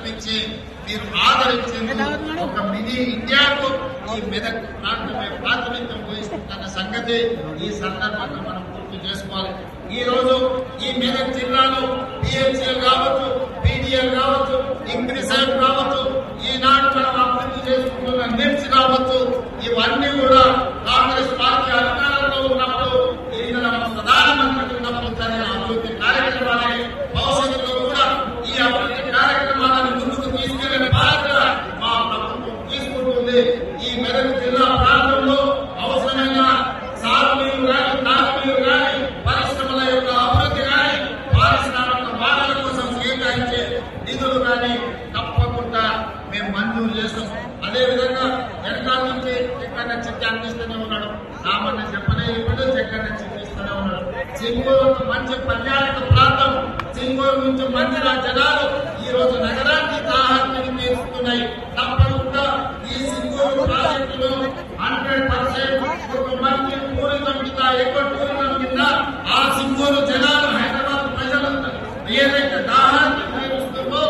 పిలిపించి మీరు ఆదరించి ఒక మినీ ఇండియాకు ఈ మెదక్ ప్రాంతమే ప్రాతినిధ్యం వహిస్తున్న సంగతి ఈ సందర్భంగా మనం గుర్తు చేసుకోవాలి. ఈ రోజు ఈ మెదక్ జిల్లాలో పిహెచ్ఎల్ కావచ్చు, పీడిఎల్ కావచ్చు, ఇంగ్లీష్ కావచ్చు, ఈనాడు మనం అభివృద్ధి చేసుకుంటున్న నిమ్స్ కావచ్చు, ఇవన్నీ కూడా కాంగ్రెస్ పార్టీ అధికారంలో ఉన్నప్పుడు ప్రధానమంత్రి ఉన్నప్పుడు జరిగిన అభివృద్ధి కార్యక్రమాలే భవిష్యత్తులో కూడా ఈ అభివృద్ధి కార్యక్రమాలను ముందుకు తీసుకెళ్లిన బాధ్యత మా ప్రభుత్వం తీసుకుంటుంది. ఈ మెదక్ జిల్లా ప్రాంతంలో అవసరమైన సాగునీరు కానీ, తాగునీరు కానీ, పరిశ్రమల యొక్క అభివృద్ధి కానీ, పారిశ్రామిక వాడల కోసం కేటాయించే నిధులు కానీ తప్పకుండా మేము మంజూరు చేస్తాం. అదేవిధంగా వెనకాల నుంచి ఎక్కడ చిట్టి అందిస్తూనే ఉన్నాడు, సామాన్య చెప్పనే ఇప్పుడు ఎక్కడ చిట్టిస్తూనే ఉన్నాడు. సింగూరు మంచి పర్యాటక ప్రాంతం, సింగూరు నుంచి మంచి జనాలు ఈ రోజు నగరానికి దాహాన్ని తీరుస్తున్నాయి. తప్పకుండా ఈ సింగూరు ప్రాజెక్టులో 100% ఒక మంచి టూరిజం కింద, ఎక్కువ టూరిజం కింద ఆ సింగూరు జనాలు, హైదరాబాద్ ప్రజలు ఏదైతే దాహాన్ని తీరుస్తుందో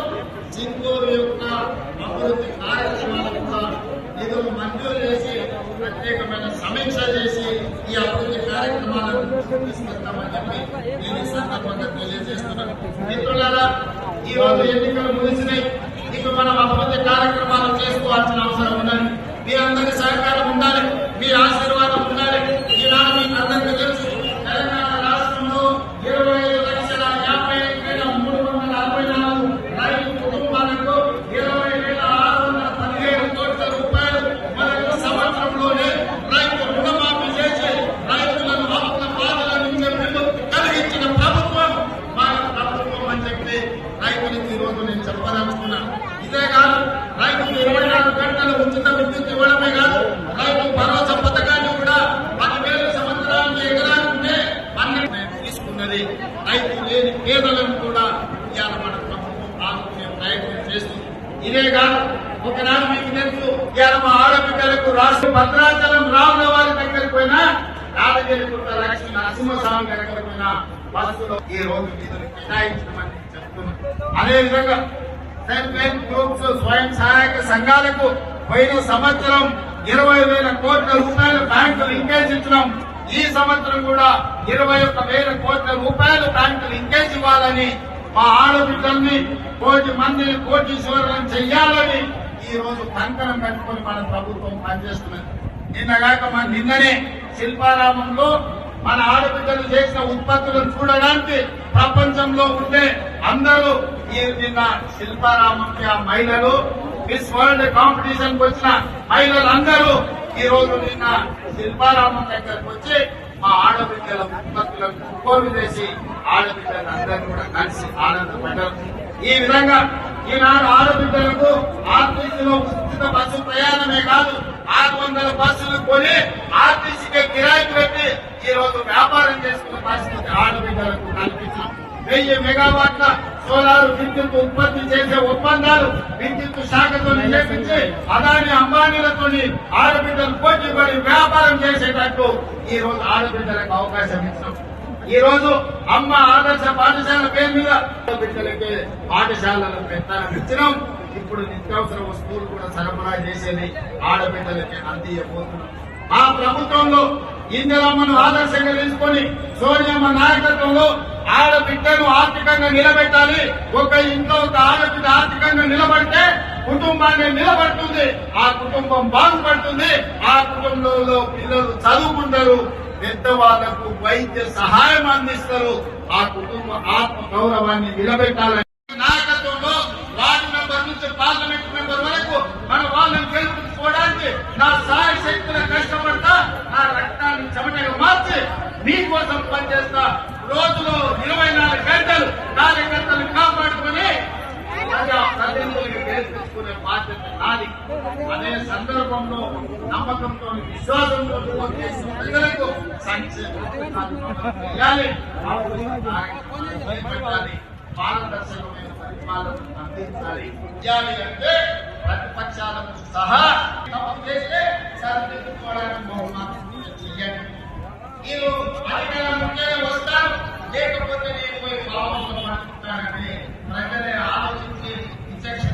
సింగూరు యొక్క అభివృద్ధి కార్యక్రమాలకు నిధులు మంజూరు చేసి ప్రత్యేకమైన సమీక్ష చేసి ఈ అభివృద్ధి కార్యక్రమాలను తీసుకెళ్తామని చెప్పి నేను ఈ సందర్భంగా తెలియజేస్తున్నాను. మిత్రులారా, ఈ రోజు ఎన్నికలు ముగిసినాయి. ఇప్పుడు మనం అభివృద్ధి కార్యక్రమాలు చేసుకోవాల్సిన అవసరం ఉన్నది. మీ అందరి సహకారం ఉండాలి, మీ ఆశీర్వాదం ఉండాలి. ఈనాడు మీకు అందరికీ తెలుసు, తెలంగాణ రాష్ట్రంలో 25,55,364 రైతు కుటుంబాలకు 20,617 కోట్ల రూపాయలు మనకు సంవత్సరంలోనే రైతు రుణమాఫీ చేసి రైతులను ఆత్మ బాధల నుంచి విముక్తి కలిగించిన ప్రభుత్వం మన ప్రభుత్వం అని చెప్పి రైతులకు ఈ రోజు నేను చెప్పదలుచుకున్నాను. ఇదే కాదు, రైతుకు 24 గంటలు ఉచిత విద్యుత్ ఇవ్వడమే కాదు, రైతు భరోసా పథకాన్ని కూడా 10,000 సంవత్సరానికి ఎకరాకుంటే 12 తీసుకున్నది. రైతు లేని పేదలను కూడా ఇవాళ మన ప్రభుత్వం ఆదుకునే ప్రయత్నం చేస్తుంది. ఇదే కాదు, ఒకనాడు మీకు తెలుసు, ఇవాళ మా ఆడపిల్లలకు రాష్ట్ర భద్రాచలం రాముల వారి దగ్గరికి పోయినా, యాదగిరిగుట్ట లక్ష్మీ నరసింహస్వామి దగ్గరికి పోయినా బస్సులో ఈ రోజు నిధులు కేటాయించమని చెప్తున్నాం. అదేవిధంగా సెల్ఫ్ హెల్ప్ గ్రూప్స్, స్వయం సహాయక సంఘాలకు పోయిన సంవత్సరం 20,000 కోట్ల రూపాయలు బ్యాంకు లింకేజ్ ఇచ్చినాం. ఈ సంవత్సరం కూడా 21,000 కోట్ల రూపాయలు బ్యాంకు లింకేజ్ ఇవ్వాలని, మా ఆడబిడ్డల్ని 1,00,00,000 మందిని కోటీశ్వరులను చెయ్యాలని ఈ రోజు కంకణం కట్టుకుని మన ప్రభుత్వం పనిచేస్తున్నది. నిన్ననే శిల్పారామంలో మన ఆడబిడ్డలు చేసిన ఉత్పత్తులను చూడడానికి ప్రపంచంలో ఉండే అందరూ నిన్న శిల్పారామంకి ఆ మహిళలు, మిస్ వరల్డ్ కాంపిటీషన్ కు వచ్చిన మహిళలందరూ ఈ రోజు నిన్న శిల్పారామం దగ్గరకు వచ్చి మా ఆడబిడ్డల ఉత్పత్తులను కొనుగోలు చేసి ఆడబిడ్డలు అందరూ కూడా కలిసి ఆనందపడ్డారు. ఈ విధంగా ఈనాడు ఆడబిడ్డలకు ఆర్టీసీలో ఉచిత బస్సు ప్రయాణమే కాదు, 600 బస్సులు కొని ఆర్టీసీకి కిరాయికి పెట్టి ఈ రోజు వ్యాపారం చేసుకునే పరిస్థితి ఆడబిడ్డలకు కల్పించాం. 1000 మెగావాట్ల సోలార్ విద్యుత్ ఉత్పత్తి చేసే ఒప్పందాలు విద్యుత్ శాఖతో చేపించి అదాని అంబానీలతో ఆడబిడ్డలు పోటీ పడి వ్యాపారం చేసేటట్టు ఈ రోజు ఆడబిడ్డలకు అవకాశం ఇచ్చాం. ఈ రోజు అమ్మ ఆదర్శ పాఠశాల పేరు మీద ఆడబిడ్డలకి పాఠశాలలు పెత్తనం ఇచ్చినాం. ఇప్పుడు నిత్యావసర వస్తువులు కూడా సరఫరా చేసేది ఆడబిడ్డలకి అందియబోతున్నాం. ఆ ప్రభుత్వంలో ఇందిరమ్మను ఆదర్శంగా తీసుకొని సోనియమ్మ నాయకత్వంలో ఆడబిడ్డను ఆర్థికంగా నిలబెట్టాలి. ఒక ఇంట్లో ఒక ఆడబిడ్డ ఆర్థికంగా నిలబడితే కుటుంబాన్ని నిలబడుతుంది, ఆ కుటుంబం బాగుపడుతుంది, ఆ కుటుంబంలో పిల్లలు చదువుకుంటారు, పెద్దవాళ్లకు వైద్య సహాయం అందిస్తారు, ఆ కుటుంబ ఆత్మ గౌరవాన్ని నిలబెట్టాలని నాయకత్వంలో వార్డు మెంబర్ నుంచి పార్లమెంట్ మెంబర్ వరకు మన వాళ్ళని గెలుపుకోవడానికి నా సహాయ శక్తుల కష్టపడతా, నా రక్తాన్ని చెమటగా మార్చి మీకోసం పనిచేస్తా. రోజులో 24 గంటలు కార్యకర్తలు కాపాడుకుని ప్రజాప్రతినిధులకు గెలిపించుకునే బాధ్యత నాది. అదే సందర్భంలో నమ్మకంతో, విశ్వాసంతో ఓటు చేసిన ప్రజలకు సంక్షేమ చేయాలి, పారదర్శకమైన పరిపాలన అందించాలి. ఇవ్వాలి అంటే ప్రతిపక్షాలకు సహా చేస్తే సరిదిద్దుకోవడానికి బహుమానం చెయ్యండి. మీరు అధికారంలోనే వస్తారు, లేకపోతే నేను పోయి బాగుంటానంటే ప్రజలే ఆలోచించి విచక్షణ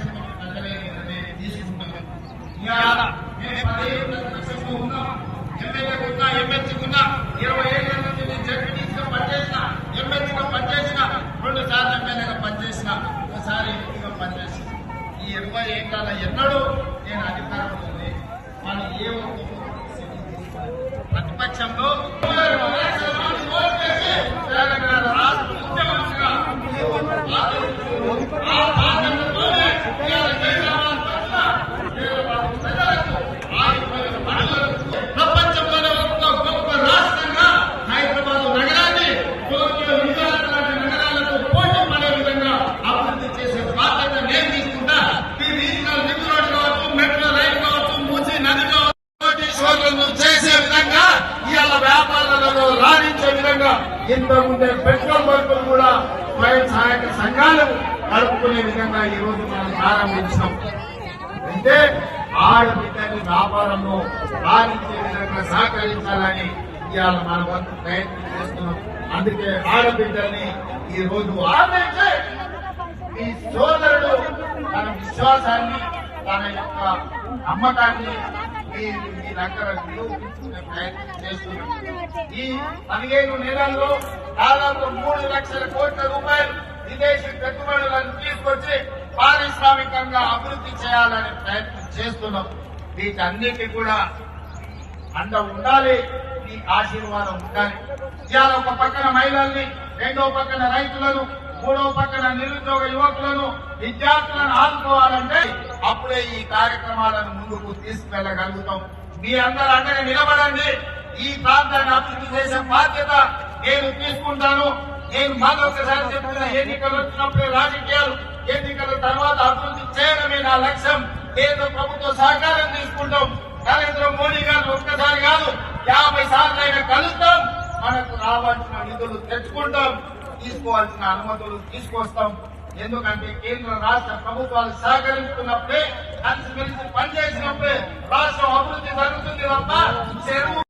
ఏం కాదు ఎన్నడూ నేను అధికారంలో ఉంది మనం ఏ ప్రతిపక్షంలో తెలంగాణ రాష్ట్ర ముఖ్యమంత్రిగా ఆ బాధ్యతతోనే ప్రపంచంలోనే ఒక గొప్ప రాష్ట్రంగా హైదరాబాద్ నగరాన్ని టోక్యో న్యూయార్క్ లాంటి నగరాలకు పోటీ పడే విధంగా అభివృద్ధి చేసే బాధ్యత నేను తీసుకుంటా. ఈ రీజనల్ రింగ్ రోడ్ కావచ్చు, మెట్రో రైలు కావచ్చు, మూసీ నది కావచ్చు, కోటీశ్వరులను చేసే విధంగా ఇవాళ వ్యాపారాలలో రాణించే విధంగా ఇంతకుముందే పెట్రోల్ బంకులు కూడా స్వయం సహాయక సంఘాలు నడుపుకునే విధంగా ఈ రోజు మనం ప్రారంభించాం. అంటే ఆడబిడ్డని వ్యాపారంలో రాణించే విధంగా సహకరించాలని ఇవాళ మన వంతు ప్రయత్నం చేస్తున్నాం. అందుకే ఆడబిడ్డల్ని ఈ రోజు ఆదరించి ఈ సోదరుడు తన విశ్వాసాన్ని, తన యొక్క నమ్మకాన్ని మీ దగ్గర నిరూపించుకునే ప్రయత్నం చేస్తున్నాం. ఈ 15 నెలల్లో దాదాపు 3 లక్షల కోట్ల రూపాయలు విదేశీ పెట్టుబడులను తీసుకొచ్చి పారిశ్రామికంగా అభివృద్ధి చేయాలని ప్రయత్నం చేస్తున్నాం. వీటన్నిటి కూడా అండ ఉండాలి, మీ ఆశీర్వాదం ఉండాలి. ఇవాళ ఒక పక్కన మహిళల్ని, రెండో పక్కన రైతులను, మూడో పక్కన నిరుద్యోగ యువకులను, విద్యార్థులను ఆదుకోవాలంటే అప్పుడే ఈ కార్యక్రమాలను ముందుకు తీసుకెళ్లగలుగుతాం. మీ అందరూ అండగా నిలబడండి. ఈ ప్రాంతాన్ని అభివృద్ధి చేసే బాధ్యత నేను తీసుకుంటాను. నేను మరొకసారి చెప్పిన ఎన్నికలు వచ్చినప్పుడే రాజకీయాలు, ఎన్నికల తర్వాత అభివృద్ధి చేయడమే నా లక్ష్యం. కేంద్ర ప్రభుత్వ సహకారం తీసుకుంటాం. నరేంద్ర మోడీ గారు ఒక్కసారి కాదు 50 సార్లు అయినా కలుస్తాం. మనకు రావాల్సిన నిధులు తెచ్చుకుంటాం, తీసుకోవాల్సిన అనుమతులు తీసుకొస్తాం. ఎందుకంటే కేంద్ర రాష్ట్ర ప్రభుత్వాలు సహకరిస్తున్నప్పుడే, కలిసిమెలిసి పనిచేసినప్పుడే రాష్ట్రం అభివృద్ధి జరుగుతుంది తప్ప చెరువు